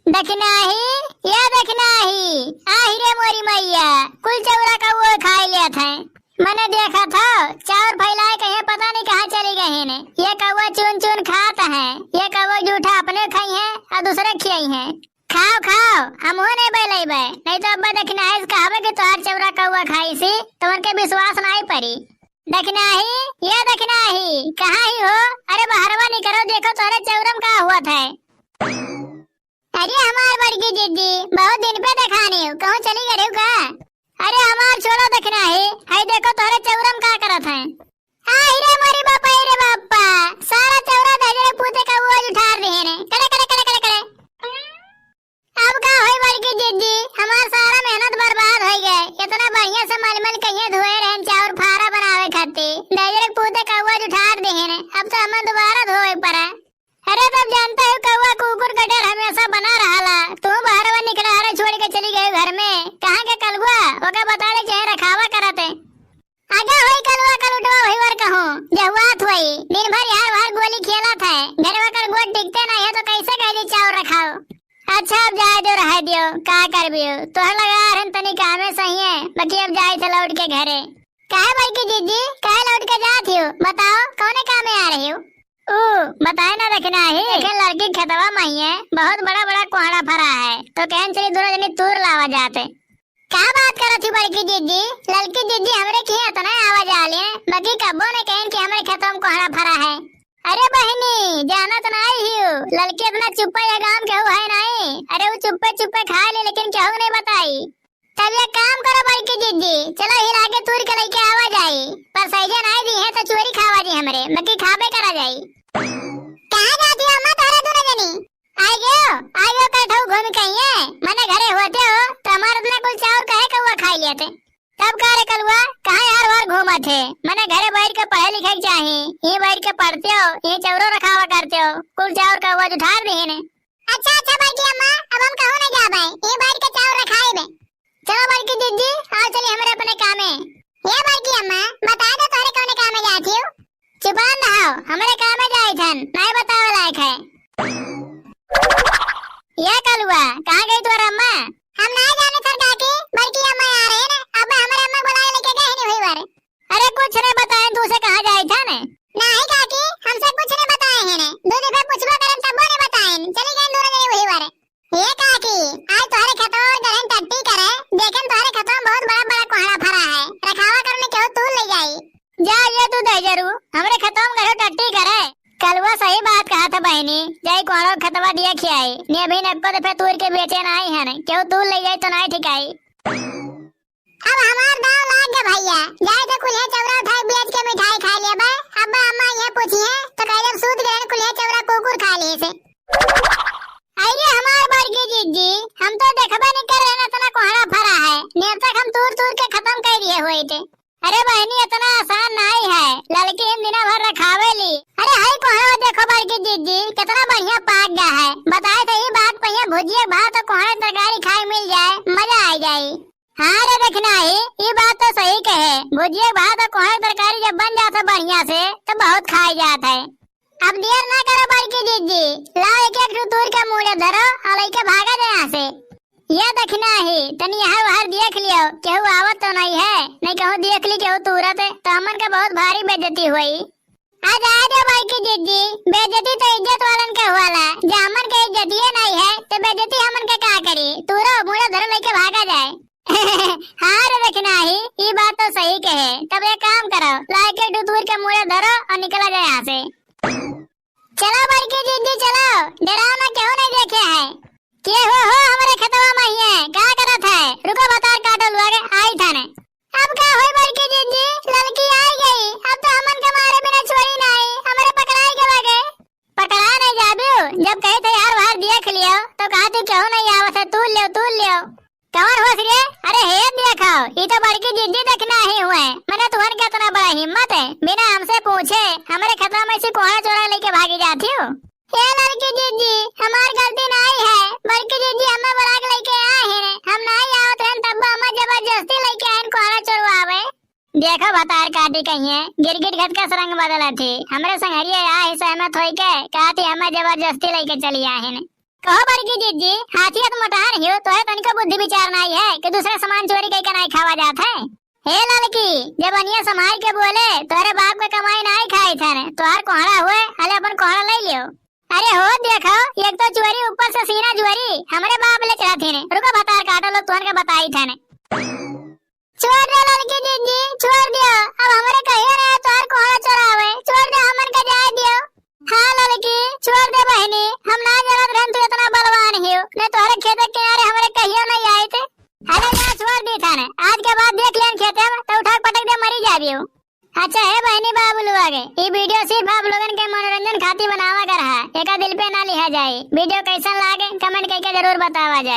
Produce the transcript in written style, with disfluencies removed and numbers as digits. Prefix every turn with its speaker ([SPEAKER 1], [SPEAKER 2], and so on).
[SPEAKER 1] देखना ही या देखना ही आहिरे मोरी मैया कुल चौरा का वो खाई लिया था। मैंने देखा था चार फैलाए कहीं पता नहीं कहाँ चली गई ने। ये कौवा चुन चुन खाता है, ये कौवा जूठा अपने खाई है और दूसरे खियाई है। खाओ खाओ हम हो नहीं बैलाई बे, नहीं तो अब्बा देखना है कहावे कि तोहार चौरा कौवा खाई सी तो उनके विश्वास नहीं पड़ी। देखना ही ये देखना ही कहाँ ही हो? अरे बाहरवा निकलो देखो तोहरे चौरम का हुआ था। अरे हमार बड़की दीदी बहुत दिन पे देखा नहीं, कहूँ चली गई का? अरे हमार छोड़ो देखना है देखो तोहरे चौरम का करत है। हीरे मोरी बापा रे बापा सारा चौरा दजरे पूते का वो उठा रहे ने। करे करे करे करे करे अब का होई बड़की दीदी हमार सारा मेहनत बर्बाद हो गए। इतना बढ़िया से मलमल कहिए धोए रहन चाउर फारा बनावे खाती दजरे पूते का वो उठा रहे ने। अब तो हमें दोबारा धोए पड़ा। अरे तब जानता है कौवा कुकुर का डर हमेशा बना रहा। तू बाहर निकला अरे छोड़ के चली गई घर में, कहाँ के कलुआ ओका बता दे चाहे रखावा करते। आगे होई कलुआ कल उठवा होई वर कहूं जहुआत होई दिन भर यार बाहर गोली खेला था घरवा कर गोट टिकते नहीं है तो कैसे कह दी चाउर रखाओ। अच्छा अब जाए दो रह दियो का करबियो तोहर लगा रहन तनी कामे सही है बाकी अब जाए थे लौट के घरे। काहे भाई की दीदी काहे लौट के जात हो बताओ कौने कामे आ रही हो? बताए ना देखना है लड़की खेतवा मही है बहुत बड़ा बड़ा कोहड़ा भरा है तो कहन चली दोनों जनी तूर लावा जाते। क्या बात करत थी बड़की दीदी? लड़की दीदी हमरे की इतना आवाज आ लिए बाकी कब्बो ने कहन कि हमरे खेतों में कोहड़ा भरा है। अरे बहनी जाना तो नहीं ही लड़की इतना चुप्पा या गांव केहू है नहीं। अरे वो चुप्पे चुप्पे खा ले लेकिन केहू नहीं बताई। तब एक काम करो बड़की दीदी चलो हिला के तूर के लेके आवा जाई पर सही नहीं दी है तो चोरी खावा जी हमरे बाकी खाबे करा जाई। कहाँ जाती हो अम्मा तारे दोनों जनी? आई गयो कठौ घूम कहिए मने घरे होते हो तो हमारे इतना कुल चाउर कहे कौवा खाई लिए थे। तब का रे कलुआ कहाँ यार बार घूमा थे? मने घरे बैठ के पढ़े लिखे चाहिए ये बैठ के पढ़ते हो ये चौरो रखावा करते हो कुल चाउर का आवाज उठा रही है। अच्छा अच्छा बड़की अम्मा अब हम कहूँ न जा भाई ये बैठ के चाउर रखाए बे। चलो बड़की दीदी आओ चलिए हमारे अपने कामे। ये बड़की अम्मा बता दो तोहरे कौने कामे जाती हो? चुपान रहो हमारे काम में जाए थन नहीं बतावे लायक है। ये कलुआ कहाँ गई तू अम्मा? हम नहीं जाने सर काकी बल्कि अम्मा आ रहे हैं अब हमारे अम्मा बुलाए लेके गए नहीं हुई बारे। अरे कुछ नहीं बताए तू से कहाँ जाए था ने? नहीं काकी हमसे कुछ नहीं बताए हैं ने दूध पे पूछवा करन तब ने बताए चली गए दोनों जनी हुई बारे। ये काकी आज तुम्हारे खेतों और गरन टट्टी करे देखें तुम्हारे खेतों में बहुत बड़ा बड़ा कोहड़ा भरा है रखावा करने क्यों तू ले जाई जा ये तू दे जरू हमरे खतम करे टट्टी करे। कलवा सही बात कहा था बहनी जाई कोहड़ा खतवा दिया खियाई ने अभी नक्को दे तूर के बेचे नहीं है ने क्यों तू ले जाई तो नहीं ठिकाई। अब हमार दाव लाग गया भैया जाए तो कुल्हे चौरा उठाई बेच के मिठाई खा लिया बे। अब्बा अम्मा ये पूछी है तो कह जब सूद गए कुल्हे चौरा कुकुर खा लिए से। आइए हमार बड़की दीदी हम तो देखबे नहीं कर रहे इतना कोहड़ा भरा है ने तक हम तूर तूर के खत्म कर दिए हुए थे। अरे बहनी इतना आसान नहीं है लड़की इन दिनों भर रखावेली। अरे हाय कोहड़ा देखो बड़की दीदी कितना बढ़िया पाक गया है बताए तो ये बात पहिया भुजिया भात तो कोहड़ा तरकारी खाई मिल जाए मजा आ जाए। हाँ रे देखना है ये बात तो सही कहे भुजिया भात और कोहड़ा तरकारी जब बन जाता बढ़िया से तो बहुत खाई जाता है। अब देर ना करो बड़की दीदी लाओ एक एक तूर का मुड़े धरो और लेके भागा जाए यहाँ से। यह देखना है तनी यहाँ बाहर देख लियो केहू आवत तो नहीं है नहीं कहूँ देख ली केहू तुरंत तो हमन का बहुत भारी बेइज्जती हुई। आज आ जाओ बड़की दीदी बेइज्जती तो इज्जत वालन का हुआ जो हमन का इज्जती नहीं है तो बेइज्जती हमन का क्या करी तूरो मुड़ा धरो लेके भागा जाए। हाँ रे देखना है ये बात तो सही कहे तब एक काम करो लाके दूर के मुड़े धरो और निकला जाए यहाँ से। चलो बड़की दीदी चलो डराओ ना क्यों नहीं देखे है के हो हमारे खतवा में है क्या करत है रुको बता काटो लगे आई था ने। अब क्या होई बड़की दीदी लड़की आई गई अब तो हमन के मारे बिना छोड़ी नहीं हमारे पकड़ाई के लगे। पकड़ा नहीं जाबू जब कहे थे यार बाहर देख लियो तो कहा तू क्यों नहीं आवत है तू लियो कौन हो रे? अरे हे देखो ये तो बड़की दीदी देखना ही हुए मैंने तुहर का इतना बड़ा हिम्मत है बिना हमसे पूछे हमारे खतवा में से कोहड़ा चोरा लेके भागी जाती हो। ये लड़की दीदी हमारी गलती नहीं है बड़की दीदी हमें बुला के लेके आए हैं हम नहीं आवत हैं तब हमें जबरदस्ती लेके आए कोहड़ा चोरवावे। देखो बतार काटी कहिए गिरगिट घट का रंग बदला थी हमरे संगरिया आ सहमत होई के कहा थी हमें जबरदस्ती लेके चली आए हैं कहो बड़की जीजी, हाथी तो मोटार हियो तो है तनिको बुद्धि विचार नहीं है कि दूसरा सामान चोरी कई का नहीं खावा जाता है। हे लड़की, जब अनिया समाज के बोले तोरे बाप के कमाई नहीं खाई थाने, तोहार कोहरा हुए हले अपन कोहरा ले लियो। अरे हो देखो, एक तो चोरी ऊपर से सीना चोरी हमारे बाप ले चढ़ा थी ने। रुको भतार काटो लोग तुहन के बताई थाने। छोड़ दे लड़की जीजी, छोड़ दियो। अब हमारे कहिए ना तोहार कोहरा चोरावे, छोड़ दे हमन का जाए दियो। हाँ लड़की, छोड़ दे बहनी, हम ना जानत रहन तू इतना बलवान हियो, ने तोहरे खेत के किनारे हमारे कहियो नहीं आए थे। अरे जा छोड़ दी थाने, आज के बाद देख लेन खेते में तो उठा पटक दे मरी जाबियो। अच्छा है बहनी बाबू लोग आगे, ये वीडियो सिर्फ आप लोगन के मनोरंजन खातिर बनावा कर है, एका दिल पे ना लिया जाए। वीडियो कैसा लागे कमेंट करके जरूर बतावा जाए।